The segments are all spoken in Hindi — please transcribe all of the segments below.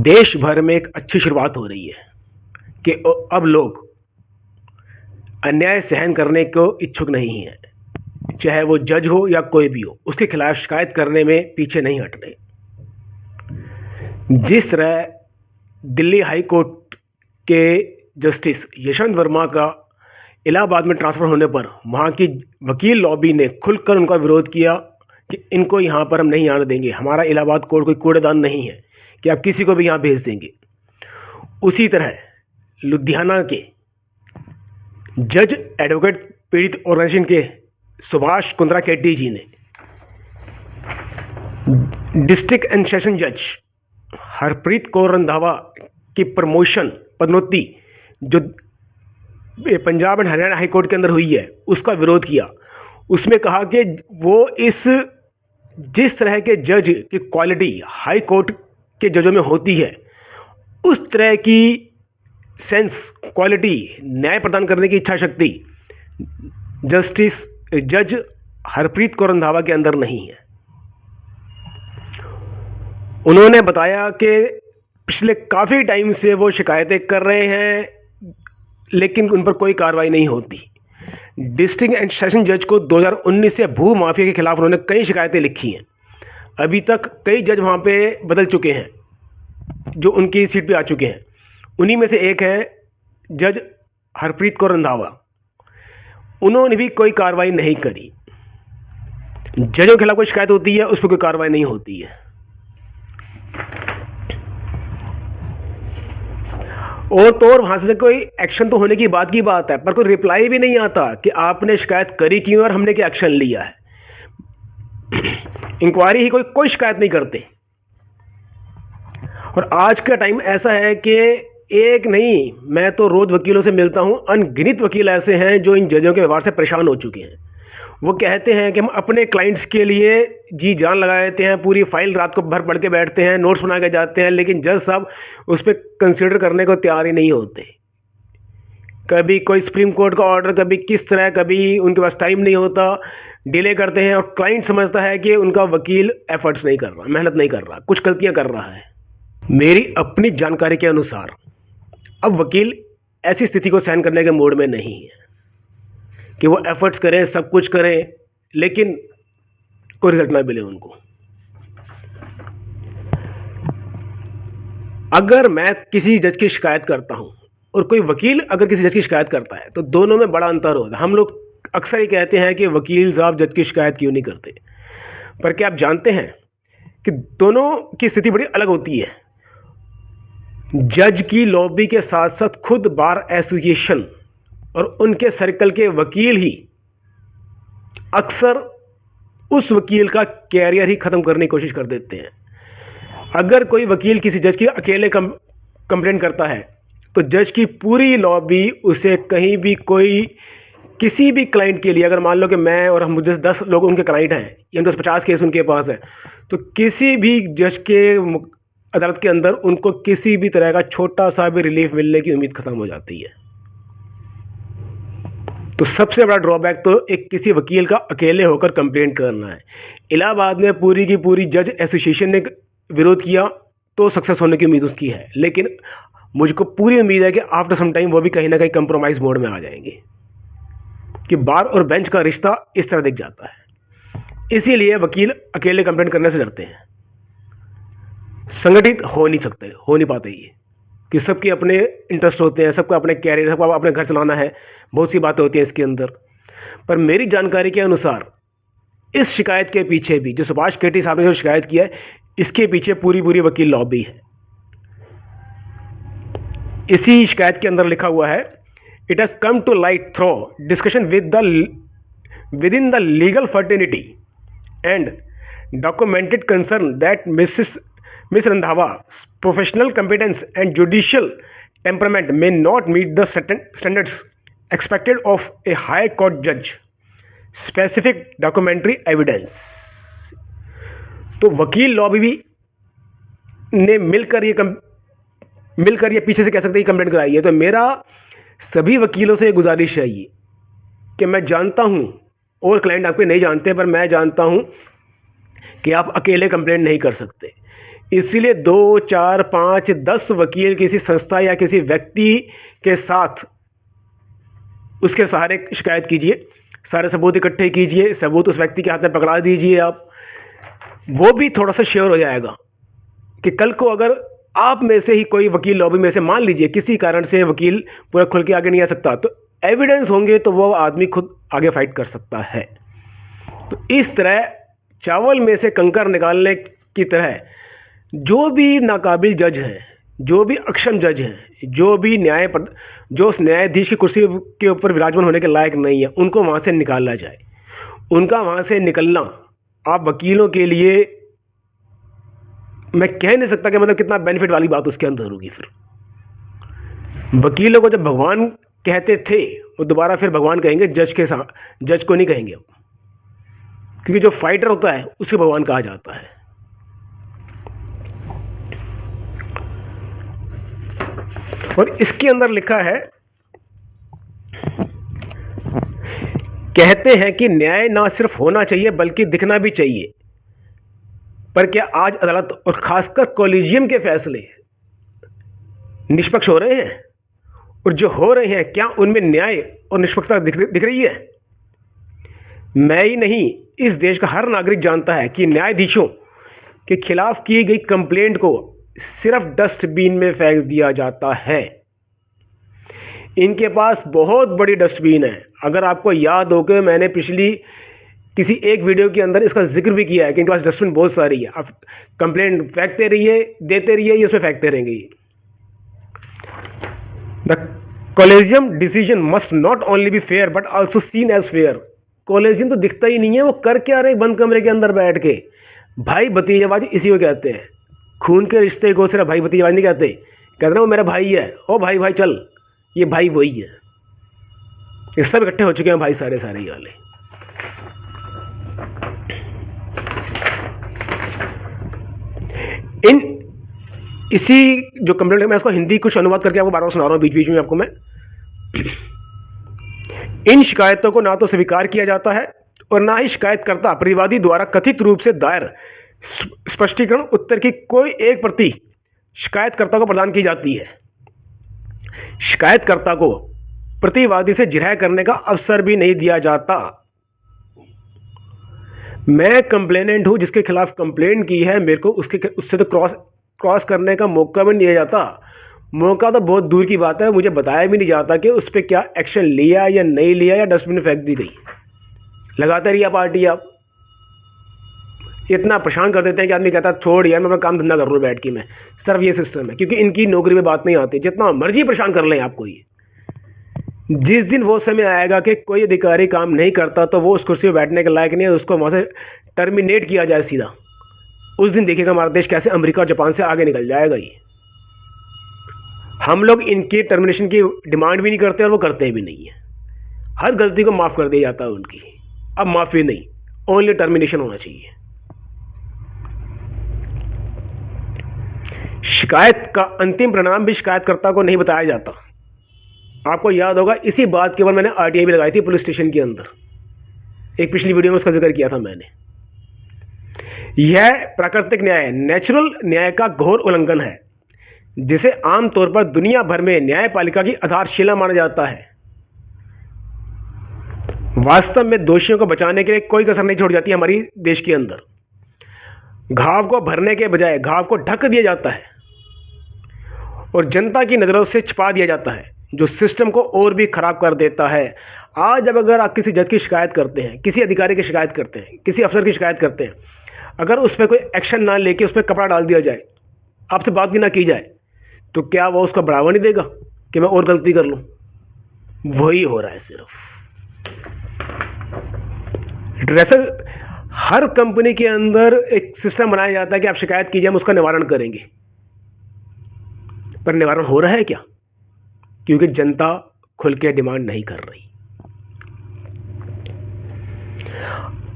देश भर में एक अच्छी शुरुआत हो रही है कि अब लोग अन्याय सहन करने को इच्छुक नहीं हैं। चाहे वो जज हो या कोई भी हो, उसके खिलाफ शिकायत करने में पीछे नहीं हट रहे। जिस तरह दिल्ली हाई कोर्ट के जस्टिस यशवंत वर्मा का इलाहाबाद में ट्रांसफ़र होने पर वहाँ की वकील लॉबी ने खुलकर उनका विरोध किया कि इनको यहाँ पर हम नहीं आने देंगे, हमारा इलाहाबाद कोर्ट कोई कूड़ेदान नहीं है कि आप किसी को भी यहाँ भेज देंगे। उसी तरह लुधियाना के जज एडवोकेट पीड़ित ऑर्गेनाइजेशन के सुभाष कुंद्रा केटी जी ने डिस्ट्रिक्ट एंड सेशन जज हरप्रीत कौर रंधावा की प्रमोशन पदोन्नति जो Punjab and Haryana high court के अंदर हुई है उसका विरोध किया। उसमें कहा कि वो जिस तरह के जज की क्वालिटी हाई कोर्ट के जजों में होती है, उस तरह की सेंस क्वालिटी न्याय प्रदान करने की इच्छा शक्ति जज हरप्रीत कौर रंधावा के अंदर नहीं है। उन्होंने बताया कि पिछले काफ़ी टाइम से वो शिकायतें कर रहे हैं लेकिन उन पर कोई कार्रवाई नहीं होती। डिस्ट्रिक्ट एंड सेशन जज को 2019 से भू माफिया के खिलाफ उन्होंने कई शिकायतें लिखी हैं। अभी तक कई जज वहाँ पे बदल चुके हैं जो उनकी सीट पे आ चुके हैं। उन्हीं में से एक है जज हरप्रीत कौर रंधावा। उन्होंने भी कोई कार्रवाई नहीं करी। जजों के खिलाफ कोई शिकायत होती है, उस पर कोई कार्रवाई नहीं होती है। और तो और वहाँ से कोई एक्शन तो होने की बात है, पर कोई रिप्लाई भी नहीं आता कि आपने शिकायत करी क्यों और हमने क्या एक्शन लिया है। इंक्वायरी ही कोई शिकायत नहीं करते। और आज का टाइम ऐसा है कि एक नहीं, मैं तो रोज़ वकीलों से मिलता हूँ, अनगिनत वकील ऐसे हैं जो इन जजों के व्यवहार से परेशान हो चुके हैं। वो कहते हैं कि हम अपने क्लाइंट्स के लिए जी जान लगा देते हैं, पूरी फाइल रात को भर पढ़ के बैठते हैं, नोट्स बना के जाते हैं, लेकिन जज साहब उस पर कंसिडर करने को तैयार ही नहीं होते। कभी कोई सुप्रीम कोर्ट का ऑर्डर, कभी किस तरह, कभी उनके पास टाइम नहीं होता, डिले करते हैं और क्लाइंट समझता है कि उनका वकील एफर्ट्स नहीं कर रहा, मेहनत नहीं कर रहा, कुछ गलतियां कर रहा है। मेरी अपनी जानकारी के अनुसार अब वकील ऐसी स्थिति को सहन करने के मूड में नहीं है कि वो एफर्ट्स करें, सब कुछ करें, लेकिन कोई रिजल्ट ना मिले उनको। अगर मैं किसी जज की शिकायत करता हूं और कोई वकील अगर किसी जज की शिकायत करता है तो दोनों में बड़ा अंतर होता है। हम लोग अक्सर ही कहते हैं कि वकील साहब जज की शिकायत क्यों नहीं करते, पर क्या आप जानते हैं कि दोनों की स्थिति बड़ी अलग होती है। जज की लॉबी के साथ साथ खुद बार एसोसिएशन और उनके सर्कल के वकील ही अक्सर उस वकील का कैरियर ही ख़त्म करने की कोशिश कर देते हैं। अगर कोई वकील किसी जज की अकेले कंप्लेंट करता है तो जज की पूरी लॉबी उसे कहीं भी किसी भी क्लाइंट के लिए, अगर मान लो कि मैं और हम मुझे 10 लोग उनके क्लाइंट हैं या उनके 50 केस उनके पास है, तो किसी भी जज के अदालत के अंदर उनको किसी भी तरह का छोटा सा भी रिलीफ मिलने की उम्मीद खत्म हो जाती है। तो सबसे बड़ा ड्रॉबैक तो एक किसी वकील का अकेले होकर कंप्लेंट करना है। इलाहाबाद में पूरी की पूरी जज एसोसिएशन ने विरोध किया तो सक्सेस होने की उम्मीद उसकी है, लेकिन मुझको पूरी उम्मीद है कि आफ्टर सम टाइम वो भी कहीं ना कहीं कंप्रोमाइज़ मोड में आ जाएंगे कि बार और बेंच का रिश्ता इस तरह दिख जाता है। इसीलिए वकील अकेले कंप्लेंट करने से डरते हैं। संगठित हो नहीं पाते ये, कि सबके अपने इंटरेस्ट होते हैं, सबको अपने कैरियर, सबको अपने घर चलाना है, बहुत सी बातें होती हैं इसके अंदर। पर मेरी जानकारी के अनुसार इस शिकायत के पीछे भी, जो सुभाष केटी साहब ने जो शिकायत किया है, इसके पीछे पूरी वकील लॉबी है। इसी शिकायत के अंदर लिखा हुआ है, it has come to light through discussion within the legal fraternity and documented concern that Ms. Randhava's professional competence and judicial temperament may not meet the standards expected of a high court judge. Specific documentary evidence. तो वकील लॉबी भी ने मिलकर ये पीछे से कह सकते हैं कंप्लेंट कराई है। तो मेरा सभी वकीलों से गुजारिश है ये कि मैं जानता हूँ और क्लाइंट आपके नहीं जानते, पर मैं जानता हूँ कि आप अकेले कंप्लेंट नहीं कर सकते। इसीलिए 2, 4, 5, 10 वकील किसी संस्था या किसी व्यक्ति के साथ उसके सहारे शिकायत कीजिए, सारे सबूत इकट्ठे कीजिए, सबूत उस व्यक्ति के हाथ में पकड़ा दीजिए आप, वो भी थोड़ा सा श्योर हो जाएगा कि कल को अगर आप में से ही कोई वकील लॉबी में से मान लीजिए किसी कारण से वकील पूरा खुल के आगे नहीं आ सकता, तो एविडेंस होंगे तो वो आदमी खुद आगे फाइट कर सकता है। तो इस तरह चावल में से कंकर निकालने की तरह जो भी नाकाबिल जज हैं, जो भी अक्षम जज हैं, जो भी जो उस न्यायाधीश की कुर्सी के ऊपर विराजमान होने के लायक नहीं है, उनको वहाँ से निकाला जाए। उनका वहाँ से निकलना आप वकीलों के लिए, मैं कह नहीं सकता कि मतलब कितना बेनिफिट वाली बात उसके अंदर होगी। फिर वकीलों को जब भगवान कहते थे वो दोबारा फिर भगवान कहेंगे जज के साथ, जज को नहीं कहेंगे, क्योंकि जो फाइटर होता है उसे भगवान कहा जाता है। और इसके अंदर लिखा है, कहते हैं कि न्याय ना सिर्फ होना चाहिए बल्कि दिखना भी चाहिए। पर क्या आज अदालत और खासकर कॉलेजियम के फैसले निष्पक्ष हो रहे हैं? और जो हो रहे हैं क्या उनमें न्याय और निष्पक्षता दिख रही है? मैं ही नहीं, इस देश का हर नागरिक जानता है कि न्यायाधीशों के खिलाफ की गई कंप्लेंट को सिर्फ डस्टबिन में फेंक दिया जाता है। इनके पास बहुत बड़ी डस्टबिन है। अगर आपको याद हो कि मैंने पिछली किसी एक वीडियो के अंदर इसका जिक्र भी किया है कि इनके पास डस्टबिन बहुत सारी है। आप कंप्लेंट फेंकते रहिए, देते रहिए, ये उसमें फेंकते रहेंगे। The collegium decision must not only be fair but also seen as fair. Collegium तो दिखता ही नहीं है, वो कर क्या रहे बंद कमरे के अंदर बैठ के। भाई भतीजाबाजी इसी को कहते हैं। खून के रिश्ते को सिर्फ भाई भतीजाबाजी नहीं कहते, कहते ना वो मेरा भाई है, ओ भाई भाई चल, ये भाई वही है। ये सब इकट्ठे हो चुके हैं भाई, सारे ये वाले। इसी जो कंप्लेंट है, मैं इसको हिंदी कुछ अनुवाद करके आपको बार बार सुना रहा हूँ बीच बीच में आपको मैं। इन शिकायतों को ना तो स्वीकार किया जाता है और ना ही शिकायतकर्ता प्रतिवादी द्वारा कथित रूप से दायर स्पष्टीकरण उत्तर की कोई एक प्रति शिकायतकर्ता को प्रदान की जाती है। शिकायतकर्ता को प्रतिवादी से जिरह करने का अवसर भी नहीं दिया जाता। मैं कंप्लेनेंट हूं जिसके खिलाफ कंप्लेंट की है, मेरे को उससे तो क्रॉस करने का मौका भी नहीं दिया जाता। मौका तो बहुत दूर की बात है, मुझे बताया भी नहीं जाता कि उस पर क्या एक्शन लिया या नहीं लिया या डस्टबिन में फेंक दी गई। लगाते रहिए पार्टी। आप इतना परेशान कर देते हैं कि आदमी कहता है छोड़ यार, मैं अपना काम धंधा कर रहा हूँ बैठ के। मैं सिर्फ ये सिस्टम है, क्योंकि इनकी नौकरी में बात नहीं आती। जितना मर्जी परेशान कर लें आपको, ये जिस दिन वो समय आएगा कि कोई अधिकारी काम नहीं करता तो वो उस कुर्सी पर बैठने के लायक नहीं है, उसको वहाँ से टर्मिनेट किया जाए सीधा, उस दिन देखिएगा हमारा देश कैसे अमेरिका और जापान से आगे निकल जाएगा। ये हम लोग इनके टर्मिनेशन की डिमांड भी नहीं करते और वो करते भी नहीं है। हर गलती को माफ़ कर दिया जाता है उनकी। अब माफ़ी नहीं, ओनली टर्मिनेशन होना चाहिए। शिकायत का अंतिम परिणाम भी शिकायतकर्ता को नहीं बताया जाता। आपको याद होगा इसी बात के बाद मैंने आरटीआई भी लगाई थी पुलिस स्टेशन के अंदर। एक पिछली वीडियो में उसका जिक्र किया था मैंने। यह प्राकृतिक न्याय, नेचुरल न्याय का घोर उल्लंघन है, जिसे आमतौर पर दुनिया भर में न्यायपालिका की आधारशिला माना जाता है। वास्तव में दोषियों को बचाने के लिए कोई कसर नहीं छोड़ी जाती हमारी देश के अंदर। घाव को भरने के बजाय घाव को ढक दिया जाता है और जनता की नज़रों से छिपा दिया जाता है, जो सिस्टम को और भी खराब कर देता है। आज जब अगर आप किसी जज की शिकायत करते हैं, किसी अधिकारी की शिकायत करते हैं, किसी अफसर की शिकायत करते हैं, अगर उस पर कोई एक्शन ना लेके उस पर कपड़ा डाल दिया जाए, आपसे बात भी ना की जाए, तो क्या वो उसका बढ़ावा नहीं देगा कि मैं और गलती कर लूँ? वही हो रहा है सिर्फ। दरअसल हर कंपनी के अंदर एक सिस्टम बनाया जाता है कि आप शिकायत कीजिए, हम उसका निवारण करेंगे। पर निवारण हो रहा है क्या? क्योंकि जनता खुल के डिमांड नहीं कर रही।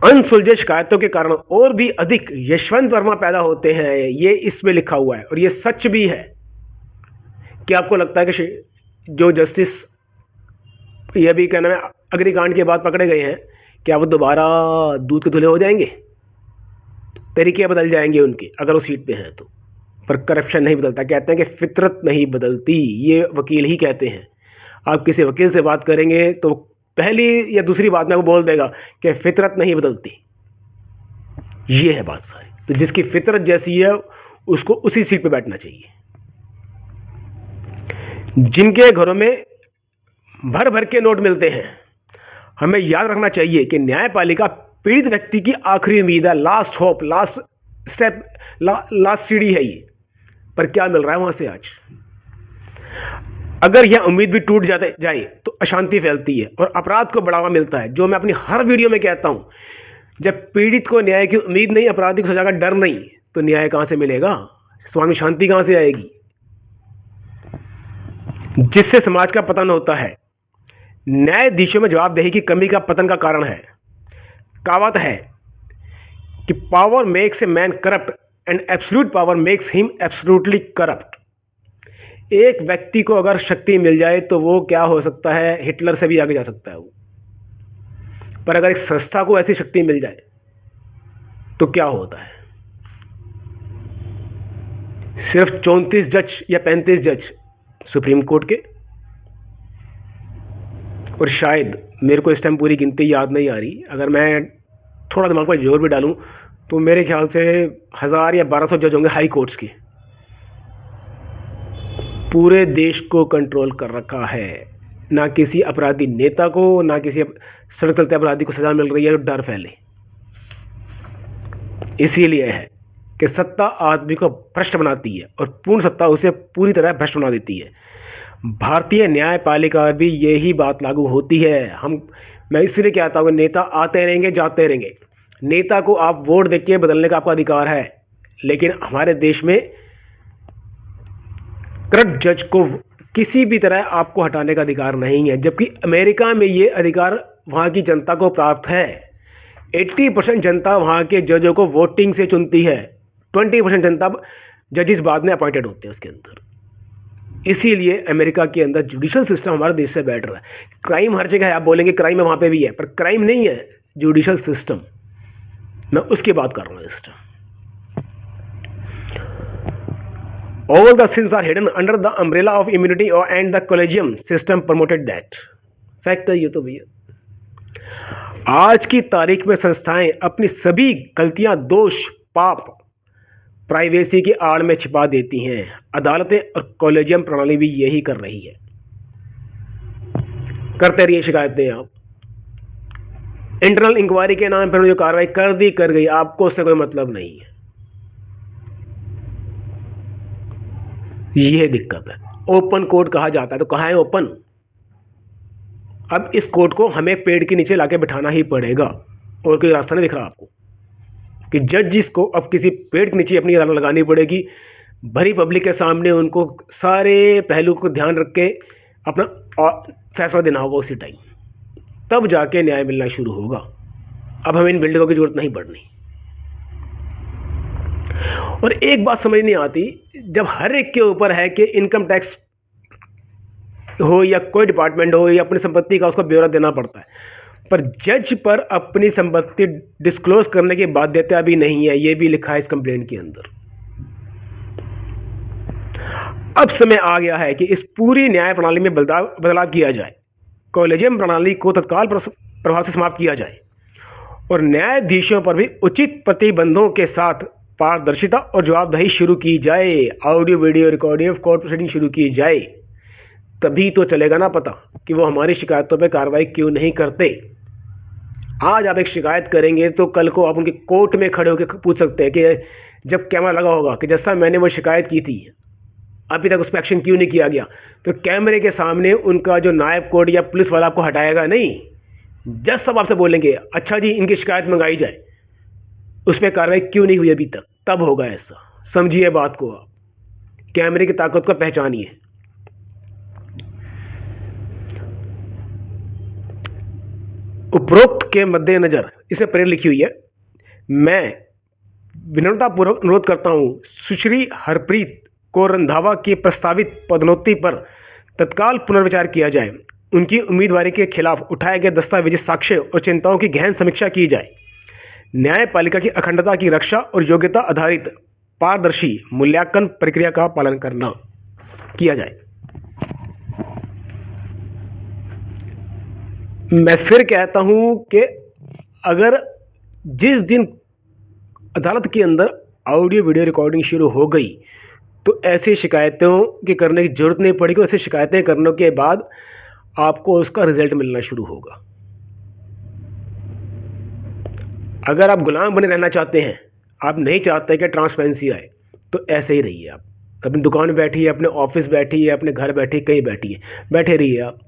अनसुलझे शिकायतों के कारण और भी अधिक यशवंत वर्मा पैदा होते हैं, ये इसमें लिखा हुआ है और ये सच भी है। क्या आपको लगता है कि जो जस्टिस ये भी कहना है अग्निकांड के बाद पकड़े गए हैं, क्या वो दोबारा दूध के धुले हो जाएंगे? तरीके बदल जाएंगे उनके, अगर वो सीट पे हैं तो। पर करप्शन नहीं बदलता। कहते हैं कि फितरत नहीं बदलती, ये वकील ही कहते हैं। आप किसी वकील से बात करेंगे तो पहली या दूसरी बात में वो बोल देगा कि फितरत नहीं बदलती। ये है बात सारी। तो जिसकी फितरत जैसी है उसको उसी सीट पे बैठना चाहिए। जिनके घरों में भर भर के नोट मिलते हैं, हमें याद रखना चाहिए कि न्यायपालिका पीड़ित व्यक्ति की आखिरी उम्मीद है, last hope, last step, last सीढ़ी है ये। पर क्या मिल रहा है वहां से आज? अगर यह उम्मीद भी टूट जाए तो अशांति फैलती है और अपराध को बढ़ावा मिलता है। जो मैं अपनी हर वीडियो में कहता हूं, जब पीड़ित को न्याय की उम्मीद नहीं, अपराधी को सजा का डर नहीं, तो न्याय कहां से मिलेगा? समाज में शांति कहां से आएगी? जिससे समाज का पतन होता है। न्यायाधीशों में जवाबदेही की कमी का पतन का कारण है। कहावत है कि power makes a man corrupt and absolute power makes him absolutely corrupt. एक व्यक्ति को अगर शक्ति मिल जाए तो वो क्या हो सकता है, हिटलर से भी आगे जा सकता है वो। पर अगर एक संस्था को ऐसी शक्ति मिल जाए तो क्या होता है? सिर्फ 34 जज या 35 जज सुप्रीम कोर्ट के, और शायद मेरे को इस टाइम पूरी गिनती याद नहीं आ रही, अगर मैं थोड़ा दिमाग पर जोर भी डालूं तो मेरे ख्याल से 1000 या 1200 जज होंगे हाई कोर्ट्स के। पूरे देश को कंट्रोल कर रखा है। ना किसी अपराधी नेता को, ना किसी सड़क चलते अपराधी को सजा मिल रही है तो डर फैले। इसीलिए है कि सत्ता आदमी को भ्रष्ट बनाती है और पूर्ण सत्ता उसे पूरी तरह भ्रष्ट बना देती है। भारतीय न्यायपालिका भी यही बात लागू होती है। मैं इसलिए कहता हूँ कि नेता आते रहेंगे, जाते रहेंगे। नेता को आप वोट देके बदलने का आपका अधिकार है, लेकिन हमारे देश में करप्ट जज को किसी भी तरह आपको हटाने का अधिकार नहीं है। जबकि अमेरिका में ये अधिकार वहाँ की जनता को प्राप्त है। 80% जनता वहाँ के जजों को वोटिंग से चुनती है, 20% जनता जजेस बाद में अपॉइंटेड होते हैं उसके अंदर। इसीलिए अमेरिका के अंदर जुडिशल सिस्टम हमारे देश से बेटर है। क्राइम हर जगह है, आप बोलेंगे क्राइम है, वहाँ पे भी है, पर क्राइम नहीं है, जुडिशल सिस्टम, मैं उसकी बात कर रहा हूँ इस time. All the sins are hidden under the umbrella of immunity and the collegium system promoted that. Fact है ये तो भैया। आज की तारीख में संस्थाएं अपनी सभी गलतियां, दोष, पाप प्राइवेसी की आड़ में छिपा देती हैं। अदालतें और कॉलेजियम प्रणाली भी यही कर रही है। करते रहिए शिकायतें आप। इंटरनल इंक्वायरी के नाम पर जो कार्रवाई कर गई, आपको उससे कोई मतलब नहीं है। यह दिक्कत है। ओपन कोर्ट कहा जाता है, तो कहाँ है ओपन? अब इस कोर्ट को हमें पेड़ के नीचे लाके बिठाना ही पड़ेगा, और कोई रास्ता नहीं दिख रहा आपको कि जजिस को अब किसी पेड़ के नीचे अपनी अदालत लगानी पड़ेगी। भरी पब्लिक के सामने उनको सारे पहलू को ध्यान रख के अपना फैसला देना होगा उसी टाइम, तब जाके न्याय मिलना शुरू होगा। अब हमें इन बिल्डिंगों की जरूरत नहीं पड़नी। और एक बात समझ नहीं आती, जब हर एक के ऊपर है कि इनकम टैक्स हो या कोई डिपार्टमेंट हो या अपनी संपत्ति का उसको ब्यौरा देना पड़ता है, पर जज पर अपनी संपत्ति डिस्क्लोज करने की बाध्यता भी नहीं है। यह भी लिखा है इस कंप्लेंट के अंदर। अब समय आ गया है कि इस पूरी न्याय प्रणाली में बदलाव किया जाए। कॉलेजियम प्रणाली को तत्काल प्रभाव से समाप्त किया जाए और न्यायाधीशों पर भी उचित प्रतिबंधों के साथ पारदर्शिता और जवाबदेही शुरू की जाए। Audio video recording of court proceeding शुरू की जाए, तभी तो चलेगा ना पता कि वो हमारी शिकायतों पे कार्रवाई क्यों नहीं करते। आज आप एक शिकायत करेंगे तो कल को आप उनके कोर्ट में खड़े होकर पूछ सकते हैं कि जब कैमरा लगा होगा कि जैसा मैंने वो शिकायत की थी अभी तक उस पर एक्शन क्यों नहीं किया गया, तो कैमरे के सामने उनका जो नायब कोर्ट या पुलिस वाला आपको हटाएगा नहीं। जज सब आपसे बोलेंगे अच्छा जी इनकी शिकायत मंगाई जाए, उस पर कार्रवाई क्यों नहीं हुई अभी तक, तब होगा ऐसा। समझिए बात को आप, कैमरे की ताकत को पहचानिए। उपरोक्त के मद्देनजर इसमें प्रेरणा लिखी हुई है। मैं विनम्रतापूर्वक अनुरोध करता हूं सुश्री हरप्रीत को रंधावा की प्रस्तावित पदोन्नति पर तत्काल पुनर्विचार किया जाए। उनकी उम्मीदवारी के खिलाफ उठाए गए दस्तावेजी साक्ष्य और चिंताओं की गहन समीक्षा की जाए। न्यायपालिका की अखंडता की रक्षा और योग्यता आधारित पारदर्शी मूल्यांकन प्रक्रिया का पालन करना किया जाए। मैं फिर कहता हूं कि अगर जिस दिन अदालत के अंदर ऑडियो वीडियो रिकॉर्डिंग शुरू हो गई तो ऐसी शिकायतों की करने की ज़रूरत नहीं पड़ेगी। ऐसी शिकायतें करने के बाद आपको उसका रिजल्ट मिलना शुरू होगा। अगर आप गुलाम बने रहना चाहते हैं, आप नहीं चाहते कि ट्रांसपेरेंसी आए, तो ऐसे ही रहिए। आप अपनी दुकान में बैठिए, अपने ऑफिस बैठिए, अपने घर बैठिए, कहीं बैठिए, बैठे रहिए। आप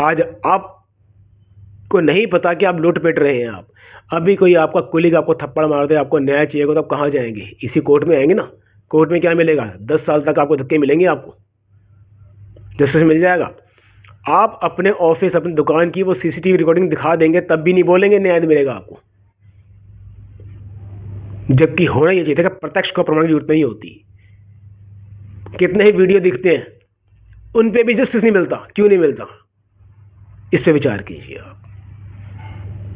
आज आपको नहीं पता कि आप लूट पेट रहे हैं। आप अभी कोई आपका कुलीग आपको थप्पड़ मार दे, आपको न्याय चाहिए तो आप कहाँ जाएंगे? इसी कोर्ट में आएंगे ना। कोर्ट में क्या मिलेगा? 10 साल तक आपको धक्के मिलेंगे, आपको जस्टिस मिल जाएगा। आप अपने ऑफिस, अपनी दुकान की वो सीसीटीवी रिकॉर्डिंग दिखा देंगे, तब भी नहीं बोलेंगे न्याय मिलेगा आपको। जबकि होना ये चाहिए था कि प्रत्यक्ष को प्रमाण की जरूरत नहीं होती। कितने ही वीडियो दिखते हैं, उन पे भी जस्टिस नहीं मिलता। क्यों नहीं मिलता? इस पे विचार कीजिए आप,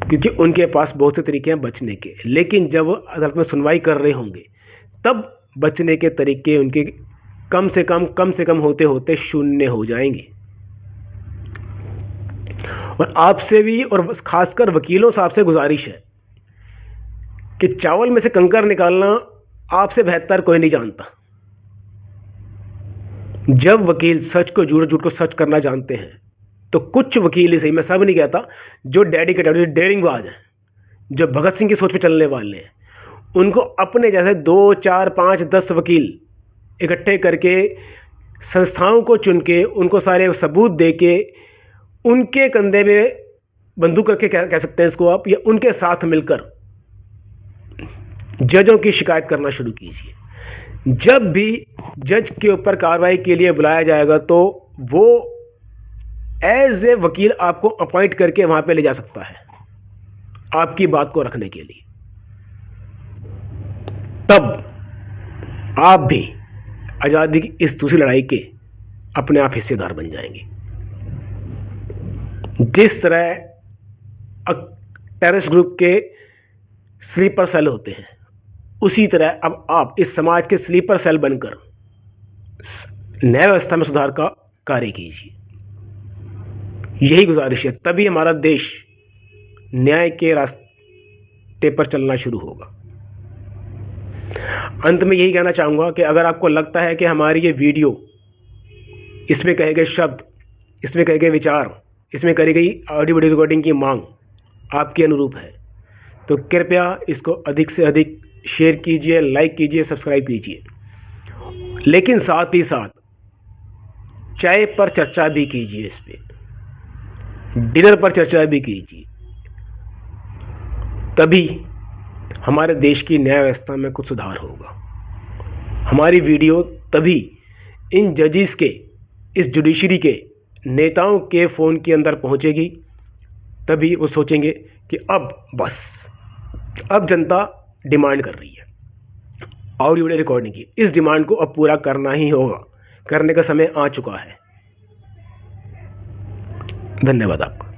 क्योंकि उनके पास बहुत से तरीके हैं बचने के। लेकिन जब वो अदालत में सुनवाई कर रहे होंगे, तब बचने के तरीके उनके कम से कम होते होते शून्य हो जाएंगे। और आपसे भी, और खासकर वकीलों साहब से गुजारिश है कि चावल में से कंकर निकालना आपसे बेहतर कोई नहीं जानता। जब वकील सच को झूठ, झूठ को सच करना जानते हैं, तो कुछ वकील ही सही, मैं सब नहीं कहता, जो डेडिकेटेड, जो डेयरिंगबाज हैं, जो भगत सिंह की सोच पे चलने वाले हैं, उनको अपने जैसे 2, 4, 5, 10 वकील इकट्ठे करके, संस्थाओं को चुन के, उनको सारे सबूत दे के, उनके कंधे में बंदूक रख के कह सकते हैं इसको आप, या उनके साथ मिलकर जजों की शिकायत करना शुरू कीजिए। जब भी जज के ऊपर कार्रवाई के लिए बुलाया जाएगा, तो वो एज ए वकील आपको अपॉइंट करके वहां पे ले जा सकता है आपकी बात को रखने के लिए। तब आप भी आज़ादी की इस दूसरी लड़ाई के अपने आप हिस्सेदार बन जाएंगे। जिस तरह टेररिस्ट ग्रुप के स्लीपर सेल होते हैं, उसी तरह अब आप इस समाज के स्लीपर सेल बनकर न्याय व्यवस्था में सुधार का कार्य कीजिए। यही गुजारिश है, तभी हमारा देश न्याय के रास्ते पर चलना शुरू होगा। अंत में यही कहना चाहूँगा कि अगर आपको लगता है कि हमारी ये वीडियो, इसमें कहे गए शब्द, इसमें कहे गए विचार, इसमें करी गई ऑडियो वीडियो रिकॉर्डिंग की मांग आपके अनुरूप है, तो कृपया इसको अधिक से अधिक शेयर कीजिए, लाइक कीजिए, सब्सक्राइब कीजिए। लेकिन साथ ही साथ चाय पर चर्चा भी कीजिए, इस पे डिनर पर चर्चा भी कीजिए। तभी हमारे देश की न्याय व्यवस्था में कुछ सुधार होगा। हमारी वीडियो तभी इन जजिस के, इस जुडिशरी के नेताओं के फ़ोन के अंदर पहुंचेगी, तभी वो सोचेंगे कि अब बस, अब जनता डिमांड कर रही है ऑडियो वीडियो रिकॉर्डिंग की, इस डिमांड को अब पूरा करना ही होगा, करने का समय आ चुका है। धन्यवाद आपका।